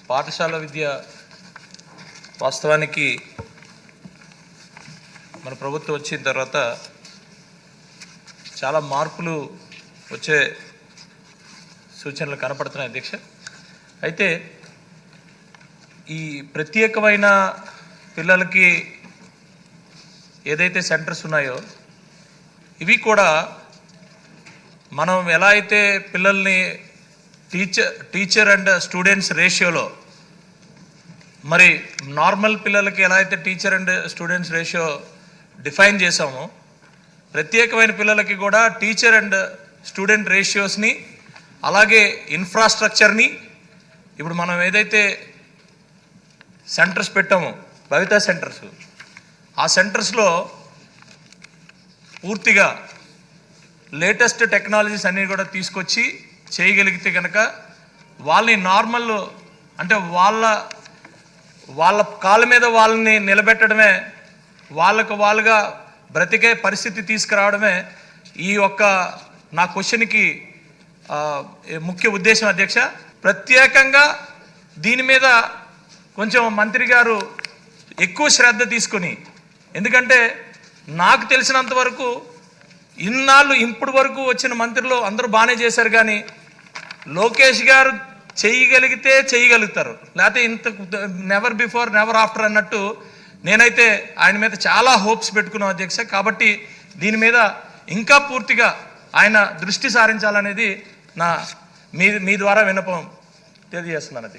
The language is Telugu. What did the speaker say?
పాఠశాల విద్య వాస్తవానికి మన ప్రభుత్వం వచ్చిన తర్వాత చాలా మార్పులు వచ్చే సూచనలు కనపడుతున్నాయి అధ్యక్ష. అయితే ఈ ప్రత్యేకమైన పిల్లలకి ఏదైతే సెంటర్స్ ఉన్నాయో ఇవి కూడా మనం ఎలా అయితే పిల్లల్ని టీచర్ అండ్ స్టూడెంట్స్ రేషియోలో మరి నార్మల్ పిల్లలకి ఎలా అయితే teacher and students ratio define చేసామో ప్రత్యేకమైన పిల్లలకి కూడా టీచర్ అండ్ స్టూడెంట్ రేషియోస్ని అలాగే ఇన్ఫ్రాస్ట్రక్చర్ని ఇప్పుడు మనం ఏదైతే సెంటర్స్ పెట్టామో భవితా సెంటర్స్ ఆ సెంటర్స్లో పూర్తిగా లేటెస్ట్ టెక్నాలజీస్ అన్నీ కూడా తీసుకొచ్చి చేయగలిగితే కనుక వాళ్ళని నార్మల్ అంటే వాళ్ళ కాళ్ళ మీద వాళ్ళని నిలబెట్టడమే వాళ్ళుగా బ్రతికే పరిస్థితి తీసుకురావడమే ఈ ఒక్క నా క్వశ్చన్కి ముఖ్య ఉద్దేశం అధ్యక్ష. ప్రత్యేకంగా దీని మీద కొంచెం మంత్రి గారు ఎక్కువ శ్రద్ధ తీసుకొని, ఎందుకంటే నాకు తెలిసినంత వరకు ఇన్నాళ్ళు ఇప్పటి వరకు వచ్చిన మంత్రులు అందరూ బాగానే చేశారు, కానీ లోకేష్ గారు చేయగలిగితే చేయగలుగుతారు, లేకపోతే ఇంత నెవర్ బిఫోర్ నెవర్ ఆఫ్టర్ అన్నట్టు నేనైతే ఆయన మీద చాలా హోప్స్ పెట్టుకున్నాను అధ్యక్ష. కాబట్టి దీని మీద ఇంకా పూర్తిగా ఆయన దృష్టి సారించాలనేది మీ ద్వారా విన్నపం తెలియజేస్తున్నాను అధ్యక్ష.